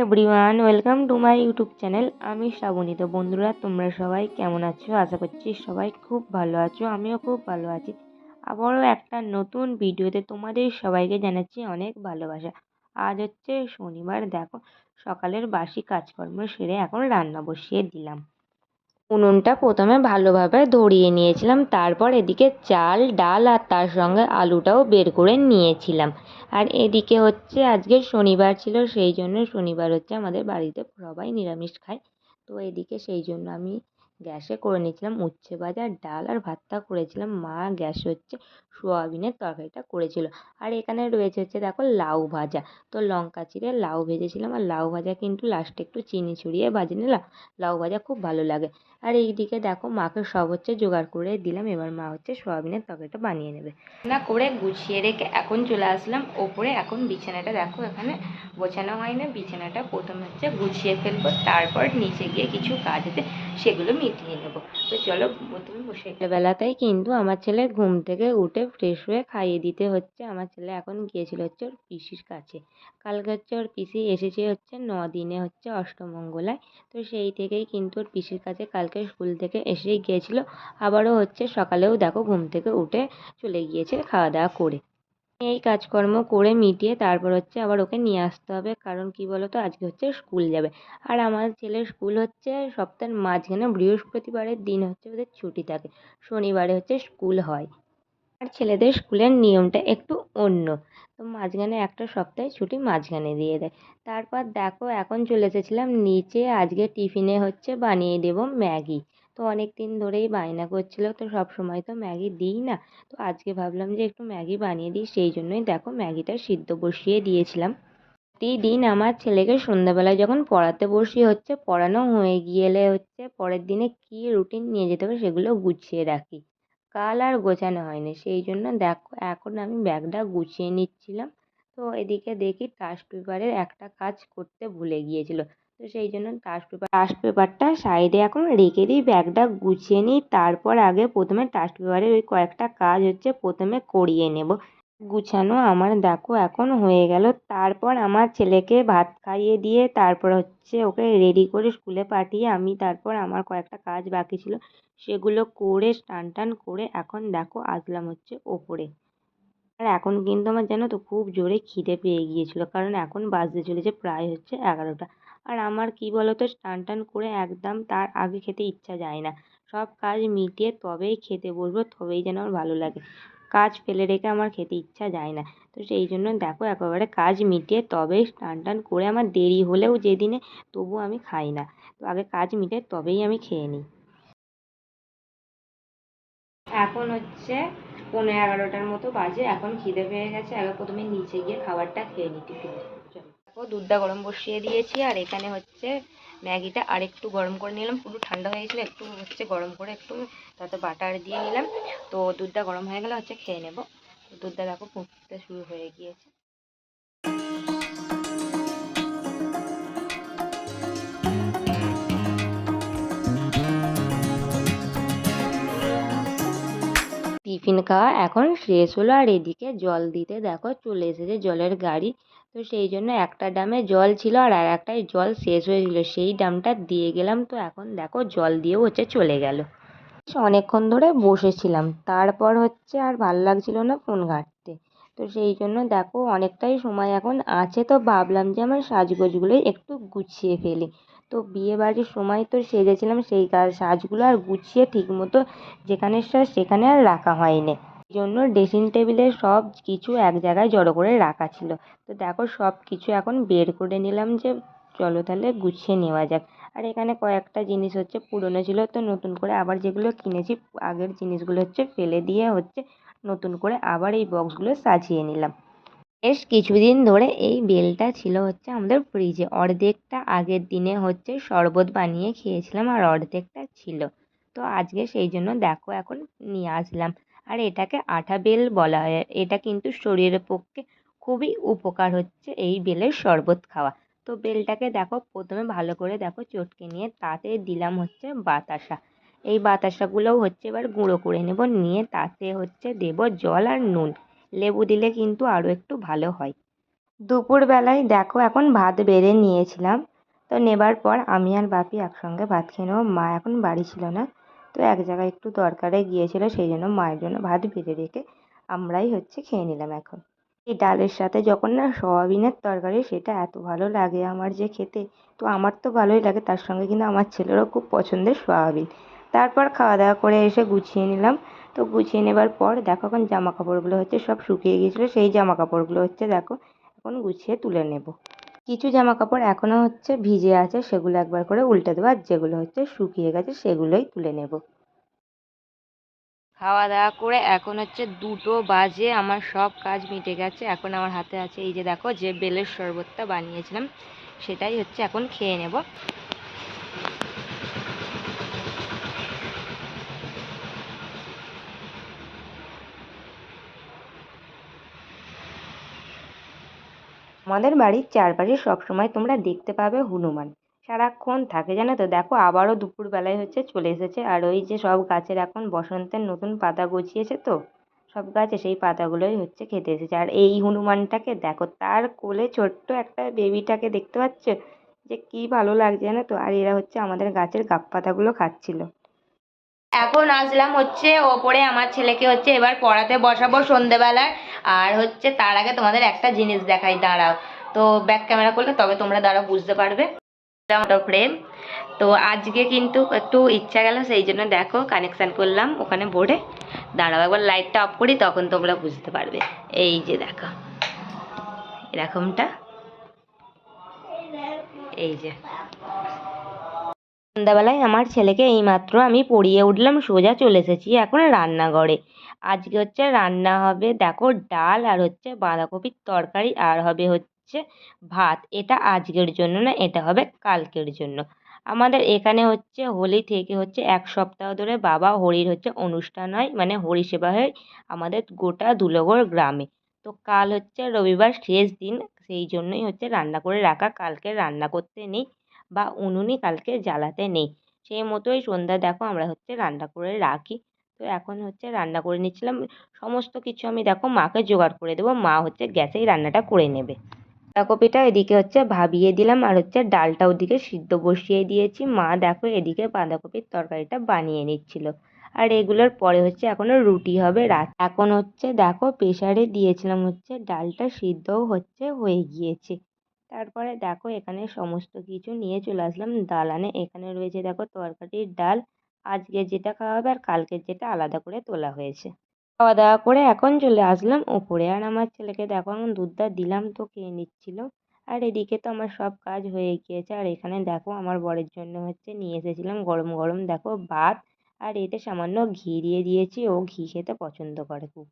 Everyone, welcome to my YouTube channel. আমি শ্রাবণী। তো বন্ধুরা, তোমরা সবাই কেমন আছো? আশা করছি সবাই খুব ভালো আছো। আমিও খুব ভালো আছি। আবারও একটা নতুন ভিডিওতে তোমাদের সবাইকে জানাচ্ছি অনেক ভালোবাসা। আজ হচ্ছে শনিবার। দেখো, সকালের বাসি কাজকর্ম সেরে এখন রান্না বসিয়ে দিলাম। উনুনটা প্রথমে ভালোভাবে ধরিয়ে নিয়েছিলাম, তারপর এদিকে চাল ডাল আর তার সঙ্গে আলুটাও বের করে নিয়েছিলাম। আর এদিকে হচ্ছে আজকে শনিবার ছিল, সেই জন্য শনিবার হচ্ছে আমাদের বাড়িতে সবাই নিরামিষ খায়। তো এদিকে সেই জন্য আমি গ্যাসে করে নিয়েছিলাম উচ্ছে ভাজা, ডাল আর ভাতটা করেছিলাম। মা গ্যাসে হচ্ছে সোয়াবিনের তরকারিটা করেছিল। আর এখানে রয়েছে হচ্ছে দেখো লাউ ভাজা। তো লঙ্কা চিড়ে লাউ ভেজেছিলাম। আর লাউ ভাজা কিন্তু লাস্টে একটু চিনি ছড়িয়ে ভাজে নিলাম। লাউ ভাজা খুব ভালো লাগে। আর এইদিকে দেখো মাকে সব হচ্ছে জোগাড় করে দিলাম। এবার মা হচ্ছে সোয়াবিনের তরকারিটা বানিয়ে নেবে। রান্না করে গুছিয়ে রেখে এখন চলে আসলাম ওপরে। এখন বিছানাটা দেখো এখানে গোছানো হয় না। বিছানাটা প্রথমে হচ্ছে গুছিয়ে ফেলবো, তারপর নিচে গিয়ে কিছু কাজ আছে সেগুলো মিটিয়ে নেবো। তো চলো প্রথমে বসে। বেলাতেই কিন্তু আমার ছেলে ঘুম থেকে উঠে ফ্রেশ হয়ে খাইয়ে দিতে হচ্ছে। আমার ছেলে এখন গিয়েছিল হচ্ছে ওর পিসির কাছে। কালকে হচ্ছে ওর পিসি এসেছে হচ্ছে 9 দিনে হচ্ছে অষ্টমঙ্গলায়। তো সেই থেকেই কিন্তু ওর পিসির কাছে কালকে স্কুল থেকে এসেই গিয়েছিল। আবারও হচ্ছে সকালেও দেখো ঘুম থেকে উঠে চলে গিয়েছে খাওয়া দাওয়া করে। এই কাজকর্ম করে মিটিয়ে তারপর হচ্ছে আবার ওকে নিয়ে আসতে হবে, কারণ কি বলতো আজকে হচ্ছে স্কুল যাবে। আর আমার ছেলের স্কুল হচ্ছে সপ্তাহের মাঝখানে বৃহস্পতিবারের দিন হচ্ছে ওদের ছুটি থাকে, শনিবারে হচ্ছে স্কুল হয়। আর ছেলেদের স্কুলের নিয়মটা একটু অন্য। তো মাঝখানে একটা সপ্তাহে ছুটি মাঝখানে দিয়ে দেয়। তারপর দেখো এখন চলে এসেছিলাম নিচে। আজকে টিফিনে হচ্ছে বানিয়ে দেবো ম্যাগি। তো অনেক দিন ধরেই বায়না করছিল, তো সব সময় তো ম্যাগি দিই না। তো আজকে ভাবলাম যে একটু ম্যাগি বানিয়ে দিই, সেই জন্যই দেখো ম্যাগিটা সিদ্ধ বসিয়ে দিয়েছিলাম। প্রতিদিন আমার ছেলেকে সন্ধ্যাবেলায় যখন পড়াতে বসি হচ্ছে পড়ানো হয়ে গেলে হচ্ছে পরের দিনে কী রুটিন নিয়ে যেতে হবে সেগুলো গুছিয়ে রাখি। কাল আর গোছানো হয়নি, সেই জন্য দেখো এখন আমি ব্যাগটা গুছিয়ে নিচ্ছিলাম। তো এদিকে দেখি টাস্ট পেপারের একটা কাজ করতে ভুলে গিয়েছিল। তো সেই জন্য টাস্ট পেপারটা সাইডে এখন রেখে দিই, ব্যাগটা গুছিয়ে নিই। তারপর আগে প্রথমে টাস্ট পেপারের ওই কয়েকটা কাজ হচ্ছে প্রথমে করিয়ে নেব। গুছানো আমার দেখো এখন হয়ে গেল। তারপর আমার ছেলেকে ভাত খাইয়ে দিয়ে তারপর হচ্ছে ওকে রেডি করে স্কুলে পাঠিয়ে আমি তারপর আমার কয়েকটা কাজ বাকি ছিল সেগুলো করে স্নান টান করে এখন দেখো আসলাম হচ্ছে ওপরে। আর এখন কিন্তু আমার জানো তো খুব জোরে খিদে পেয়ে গিয়েছিল, কারণ এখন বাজতে চলেছে প্রায় হচ্ছে 11টা। আর আমার কি বলতো স্নান টান করে একদম তার আগে খেতে ইচ্ছা যায় না। সব কাজ মিটিয়ে তবেই খেতে বসবো, তবেই যেন আমার ভালো লাগে। কাজ ফেলে রেখে আমার খেতে ইচ্ছা যায় না। তো সেই জন্য দেখো একেবারে কাজ মিটিয়ে তবেই স্নান টান করে, আমার দেরি হলেও যেদিনে তবু আমি খাই না। তো আগে কাজ মিটিয়ে তবেই আমি খেয়ে নিই। এখন হচ্ছে 11:15 মতো বাজে। এখন খিদে পেয়ে গেছে, আগে প্রথমে নিচে গিয়ে খাবারটা খেয়ে নিই টিফিনে। চলো দেখো দুধটা গরম বসিয়ে দিয়েছি। আর এখানে হচ্ছে ম্যাগিটা আরেকটু গরম করে নিলাম, পুরো ঠান্ডা হয়ে গেছিলো, একটু হচ্ছে গরম করে একটু তাতে বাটার দিয়ে নিলাম। তো দুধটা গরম হয়ে গেলে হচ্ছে খেয়ে নেবো। দুধটা দেখো ফুটতে শুরু হয়ে গিয়েছে। টিফিন খাওয়া এখন শেষ হলো। আর এদিকে জল দিতে দেখো চলে এসেছে জলের গাড়ি। তো সেই জন্য একটা ড্রামে জল ছিল আর একটাই জল শেষ হয়ে গেলো, সেই ড্রামটা দিয়ে গেলাম। তো এখন দেখো জল দিয়েও হচ্ছে চলে গেল। অনেকক্ষণ ধরে বসেছিলাম, তারপর হচ্ছে আর ভাল লাগছিল না ফোন ঘাঁটতে। তো সেই জন্য দেখো অনেকটাই সময় এখন আছে, তো ভাবলাম যে আমার সাজগোজগুলোই একটু গুছিয়ে ফেলি। তো বিয়ে বাড়ির সময় তো সেজেছিলাম, সেই সাজগুলো আর গুছিয়ে ঠিক মতো যেখানে সাজ সেখানে আর রাখা হয়নি। এই জন্য ড্রেসিং টেবিলে সব কিছু এক জায়গায় জড়ো করে রাখা ছিল। তো দেখো সব কিছু এখন বের করে নিলাম যে চলো তাহলে গুছিয়ে নেওয়া যাক। আর এখানে কয়েকটা জিনিস হচ্ছে পুরনো ছিল, তো নতুন করে আবার যেগুলো কিনেছি আগের জিনিসগুলো হচ্ছে ফেলে দিয়ে হচ্ছে নতুন করে আবার এই বক্সগুলো সাজিয়ে নিলাম। বেশ কিছুদিন ধরে এই বেলটা ছিল হচ্ছে আমাদের ফ্রিজে। অর্ধেকটা আগের দিনে হচ্ছে শরবত বানিয়ে খেয়েছিলাম আর অর্ধেকটা ছিল। তো আজকে সেই জন্য দেখো এখন নিয়ে আসলাম। আর এটাকে আঠা বেল বলা হয়। এটা কিন্তু শরীরের পক্ষে খুবই উপকার হচ্ছে এই বেলের শরবত খাওয়া। তো বেলটাকে দেখো প্রথমে ভালো করে দেখো চটকে নিয়ে তাতে দিলাম হচ্ছে বাতাসা। এই বাতাসাগুলোও হচ্ছে এবার গুঁড়ো করে নেব, নিয়ে তাতে হচ্ছে দেব জল আর নুন। লেবু দিলে কিন্তু আরও একটু ভালো হয়। দুপুরবেলায় দেখো এখন ভাত বেড়ে নিয়েছিলাম, তো নেবার পর আমি আর বাপি একসঙ্গে ভাত খেয়ে নেবো। মা এখন বাড়ি ছিল না, তো এক জায়গায় একটু দরকারে গিয়েছিল, সেই জন্য মায়ের জন্য ভাত বেড়ে রেখে আমরাই খেয়ে নিলাম এখন। এই ডালের সাথে যখন না সয়াবিনের তরকারি, সেটা এত ভালো লাগে আমার যে খেতে। তো আমার তো ভালোই লাগে, তার সঙ্গে কিন্তু আমার ছেলেরও খুব পছন্দের সয়াবিন। তারপর খাওয়া দাওয়া করে এসে গুছিয়ে নিলাম। তো গুছিয়ে নেবার পর দেখো এখন জামা কাপড়গুলো সব শুকিয়ে গিয়েছিলো, সেই জামা কাপড়গুলো দেখো এখন গুছিয়ে তুলে নেব। কিছু জামা কাপড় এখনও ভিজে আছে, সেগুলো একবার করে উল্টে দেবো, আর যেগুলো শুকিয়ে গেছে সেগুলোই তুলে নেব। খাওয়া দাওয়া করে এখন 2টো বাজে, আমার সব কাজ মিটে গেছে। এখন আমার হাতে আছে এই যে দেখো যে বেলের শরবতটা বানিয়েছিলাম, সেটাই এখন খেয়ে নেব। আমাদের বাড়ির চারপাশে সবসময় তোমরা দেখতে পাবে হনুমান সারাক্ষণ থাকে, জানো তো। দেখো আবারও দুপুরবেলায় চলে এসেছে, আর ওই যে সব গাছের এখন বসন্তের নতুন পাতা গজিয়েছে, তো সব গাছে সেই পাতাগুলোই খেতে এসেছে। আর এই হনুমানটাকে দেখো, তার কোলে ছোট্ট একটা বেবিটাকে দেখতে পাচ্ছ, যে কি ভালো লাগছে জানো তো। আর এরা আমাদের গাছের গাব পাতাগুলো খাচ্ছিল। এখন আসলাম ওপরে, আমার ছেলেকে এবার পড়াতে বসাবো সন্ধেবেলায়। আর তার আগে তোমাদের একটা জিনিস দেখাই, দাঁড়াও। তো ব্যাক ক্যামেরা করলে তবে তোমরা দাঁড়াও বুঝতে পারবে। ওটা ফ্রেম। তো আজকে কিন্তু একটু ইচ্ছা গেল, সেই জন্য দেখো কানেকশান করলাম ওখানে বোর্ডে। দাঁড়াও একবার লাইটটা অফ করি, তখন তোমরা বুঝতে পারবে। এই যে দেখো এরকমটা, এই যে সন্ধ্যাবেলায় আমার ছেলেকে এইমাত্র আমি পড়িয়ে উঠলাম, সোজা চলে এসেছি এখন রান্নাঘরে। আজকে রান্না হবে দেখো ডাল, আর বাঁধাকপির তরকারি, আর হবে ভাত। এটা আজকের জন্য না, এটা হবে কালকের জন্য। আমাদের এখানে হোলি থেকে 1 সপ্তাহ ধরে বাবা হরির অনুষ্ঠান হয়, মানে হরি সেবা হয় আমাদের গোটা ধুলোগড় গ্রামে। তো কাল রবিবার শেষ দিন, সেই জন্যই রান্না করে রাখা, কালকে রান্না করতে নেই বা উনুনই কালকে জ্বালাতে নেই। সেই মতোই সন্ধ্যা দেখো আমরা রান্না করে রাখি। তো এখন রান্না করে নিচ্ছিলাম, সমস্ত কিছু আমি দেখো মাকে জোগাড় করে দেবো, মা গ্যাসেই রান্নাটা করে নেবে। বাঁধাকপিটা এদিকে ভাবিয়ে দিলাম, আর ডালটা ওদিকে সিদ্ধ বসিয়ে দিয়েছি। মা দেখো এদিকে বাঁধাকপির তরকারিটা বানিয়ে নিচ্ছিল। আর এগুলোর পরে এখনো রুটি হবে রাত। এখন দেখো প্রেসারে দিয়েছিলাম, ডালটা সিদ্ধও হয়ে গিয়েছে। তারপরে দেখো এখানে সমস্ত কিছু নিয়ে চলে আসলাম দালানে। এখানে রয়েছে দেখো তরকারির ডাল, আজকে যেটা খাওয়া হবে আর কালকের যেটা আলাদা করে তোলা হয়েছে। খাওয়া দাওয়া করে এখন চলে আসলাম ওপরে, আর আমার ছেলেকে দেখো এখন দুধটা দিলাম, তো খেয়ে নিচ্ছিল। আর এদিকে তো আমার সব কাজ হয়ে গিয়েছে। আর এখানে দেখো আমার বরের জন্য নিয়ে এসেছিলাম গরম গরম দেখো ভাত, আর এতে সামান্য ঘি দিয়ে দিয়েছি, ও ঘি খেতে পছন্দ করে খুব।